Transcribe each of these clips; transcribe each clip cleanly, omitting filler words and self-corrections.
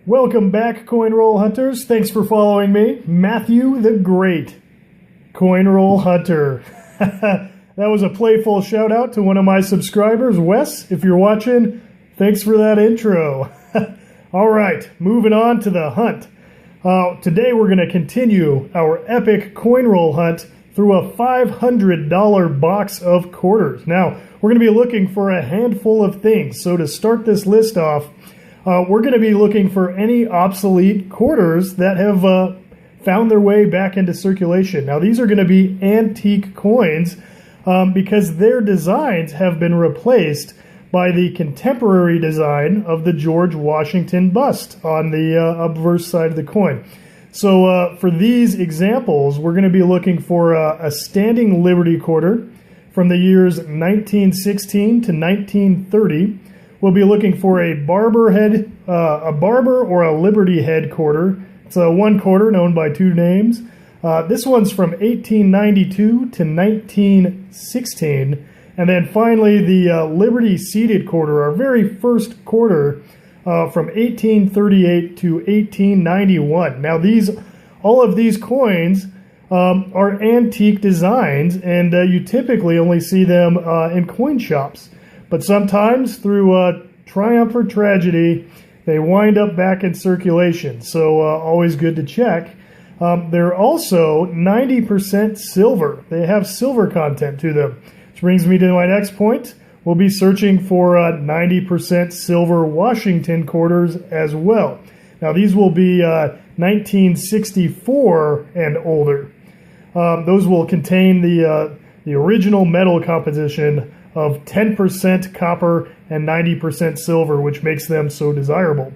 Welcome back, coin roll hunters. Thanks for following me, Matthew the Great, coin roll hunter. That was a playful shout out to one of my subscribers, Wes. If you're watching, thanks for that intro. All right, moving on to the hunt. Today we're going to continue our epic coin roll hunt through a $500 box of quarters. Now, we're going to be looking for a handful of things. So to start this list off, we're going to be looking for any obsolete quarters that have found their way back into circulation. Now, these are going to be antique coins because their designs have been replaced by the contemporary design of the George Washington bust on the obverse side of the coin. So for these examples, we're going to be looking for a standing Liberty quarter from the years 1916 to 1930. We'll be looking for a barber or a Liberty head quarter. It's a one quarter known by two names. This one's from 1892 to 1916. And then finally, the Liberty seated quarter, our very first quarter from 1838 to 1891. Now, all of these coins are antique designs, and you typically only see them in coin shops. But sometimes, through triumph or tragedy, they wind up back in circulation. So always good to check. They're also 90% silver. They have silver content to them. Which brings me to my next point. We'll be searching for 90% silver Washington quarters as well. Now, these will be 1964 and older. Those will contain the original metal composition of 10% copper and 90% silver, which makes them so desirable.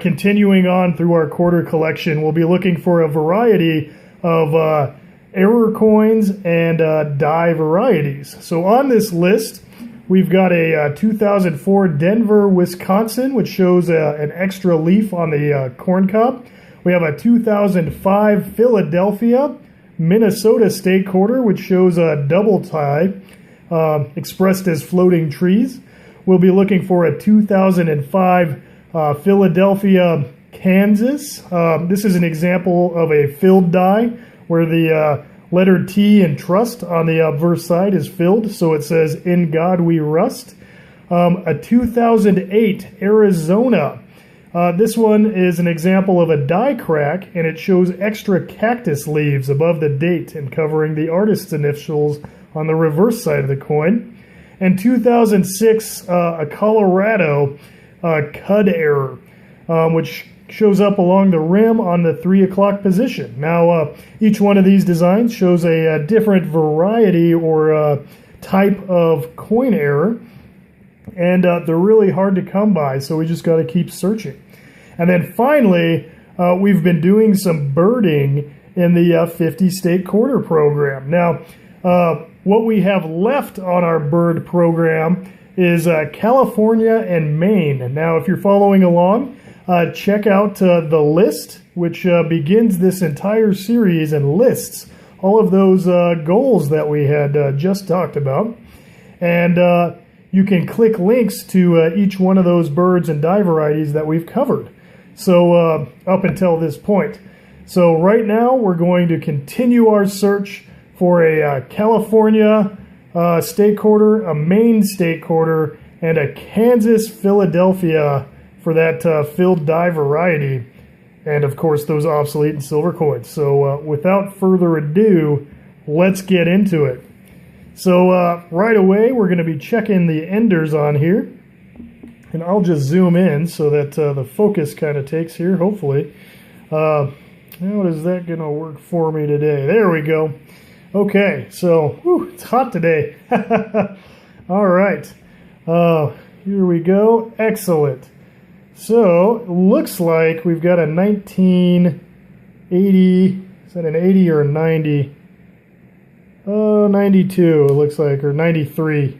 Continuing on through our quarter collection, we'll be looking for a variety of error coins and die varieties. So on this list, we've got a 2004 Denver, Wisconsin, which shows an extra leaf on the corn cob. We have a 2005 Philadelphia, Minnesota state quarter, which shows a double tie expressed as floating trees. We'll be looking for a 2005 Philadelphia, Kansas. This is an example of a filled die where the letter T in trust on the obverse side is filled, so it says, "In God we rust." A 2008 Arizona. This one is an example of a die crack, and it shows extra cactus leaves above the date and covering the artist's initials on the reverse side of the coin. And 2006, a Colorado cud error, which shows up along the rim on the 3 o'clock position. Now, each one of these designs shows a different variety or type of coin error, and they're really hard to come by, so we just got to keep searching. And then finally, we've been doing some birding in the 50 state quarter program. Now, what we have left on our bird program is California and Maine. Now, if you're following along, check out the list, which begins this entire series and lists all of those goals that we had just talked about. And you can click links to each one of those birds and die varieties that we've covered. So up until this point. So right now we're going to continue our search for a California state quarter, a Maine state quarter, and a Kansas Philadelphia for that filled die variety, and of course those obsolete and silver coins. So without further ado, let's get into it. So right away we're going to be checking the enders on here, and I'll just zoom in so that the focus kind of takes here, hopefully. How is that going to work for me today? There we go. Okay, so it's hot today. All right, here we go. Excellent. So, looks like we've got a 1980, is that an 80 or a 90? 92, it looks like, or 93.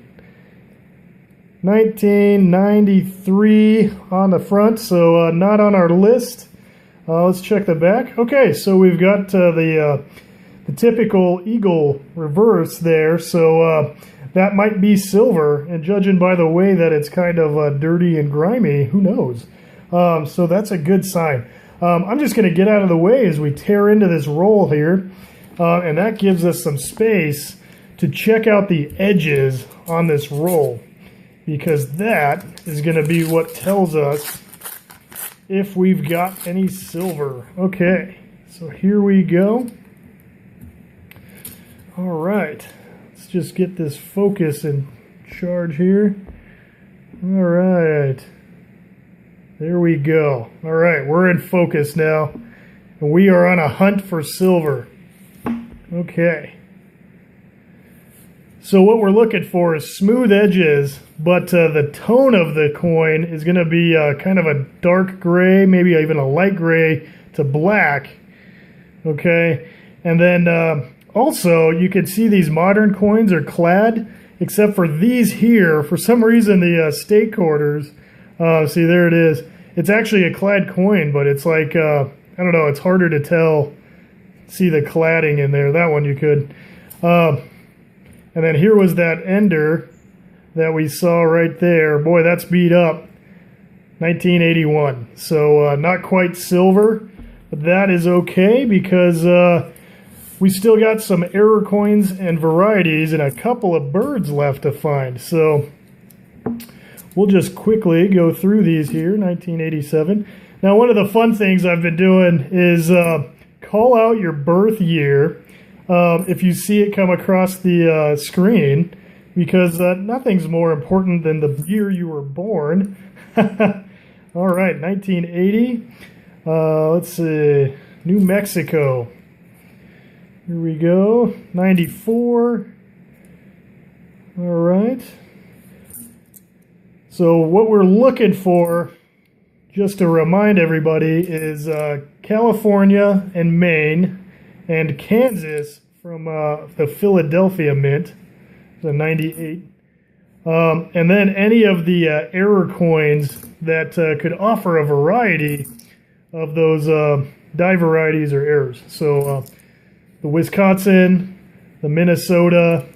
1993 on the front, so not on our list. Let's check the back. Okay, so we've got the typical eagle reverse there, so that might be silver, and judging by the way that it's kind of dirty and grimy, who knows? So that's a good sign. I'm just going to get out of the way as we tear into this roll here, and that gives us some space to check out the edges on this roll, because that is going to be what tells us if we've got any silver. Okay, so here we go. All right, let's just get this focus in charge here. All right, there we go. All right, we're in focus now, and we are on a hunt for silver. Okay. So what we're looking for is smooth edges, but the tone of the coin is going to be kind of a dark gray, maybe even a light gray to black. Okay, and then also you can see these modern coins are clad, except for these here. For some reason, the state quarters, see there it is. It's actually a clad coin, but it's like, I don't know, it's harder to tell, see the cladding in there. That one you could. And then here was that ender that we saw right there. Boy, that's beat up. 1981. So not quite silver, but that is okay because we still got some error coins and varieties and a couple of birds left to find. So we'll just quickly go through these here. 1987. Now, one of the fun things I've been doing is call out your birth year if you see it come across the screen, because nothing's more important than the year you were born. All right, 1980. Let's see, New Mexico. Here we go, 94. All right. So what we're looking for, just to remind everybody, is California and Maine and Kansas from the Philadelphia Mint, the 98. And then any of the error coins that could offer a variety of those die varieties or errors. So the Wisconsin, the Minnesota,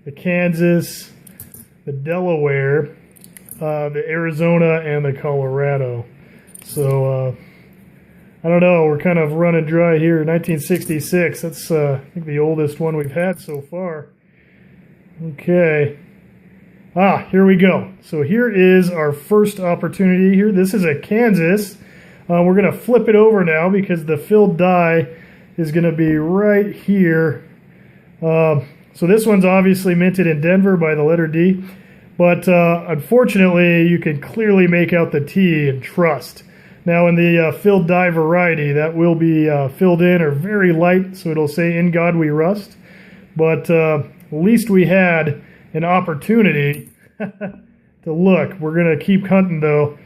the Kansas, the Delaware, the Arizona, and the Colorado. So I don't know, we're kind of running dry here. 1966, that's I think the oldest one we've had so far. Okay. Here we go. So here is our first opportunity here. This is a Kansas. We're going to flip it over now because the filled die is going to be right here. So this one's obviously minted in Denver by the letter D. But unfortunately, you can clearly make out the T in trust. Now in the filled die variety, that will be filled in or very light, so it'll say, "In God we rust." But at least we had an opportunity to look. We're going to keep hunting, though.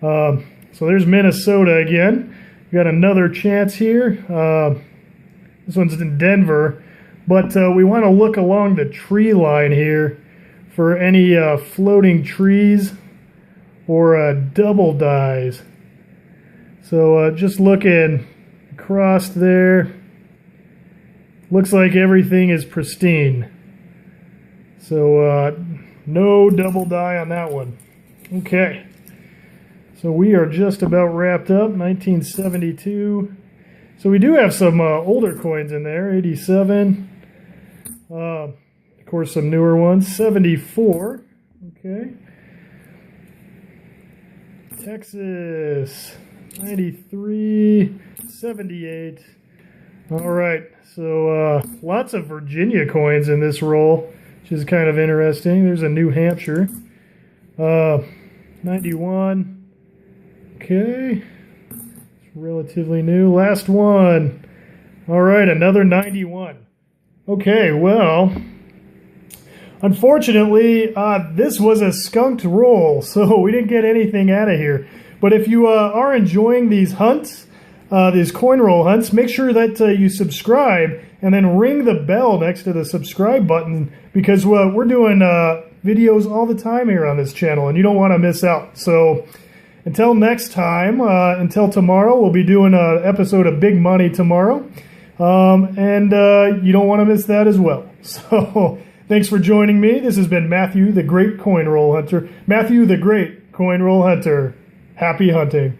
So there's Minnesota again. We got another chance here. This one's in Denver. But we want to look along the tree line here for any floating trees or double dies. So just looking across there, looks like everything is pristine. So no double die on that one. Okay, so we are just about wrapped up. 1972. So we do have some older coins in there. 87. Of course, some newer ones. 74. Okay. Texas. 93. 78. All right. So lots of Virginia coins in this roll, which is kind of interesting. There's a New Hampshire. 91. Okay. It's relatively new. Last one. All right. Another 91. Okay. Well, unfortunately, this was a skunked roll, so we didn't get anything out of here. But if you are enjoying these hunts, these coin roll hunts, make sure that you subscribe and then ring the bell next to the subscribe button, because we're doing videos all the time here on this channel, and you don't want to miss out. So until next time, until tomorrow, we'll be doing an episode of Big Money tomorrow, and you don't want to miss that as well. So thanks for joining me. This has been Matthew the Great Coin Roll Hunter. Matthew the Great Coin Roll Hunter. Happy hunting.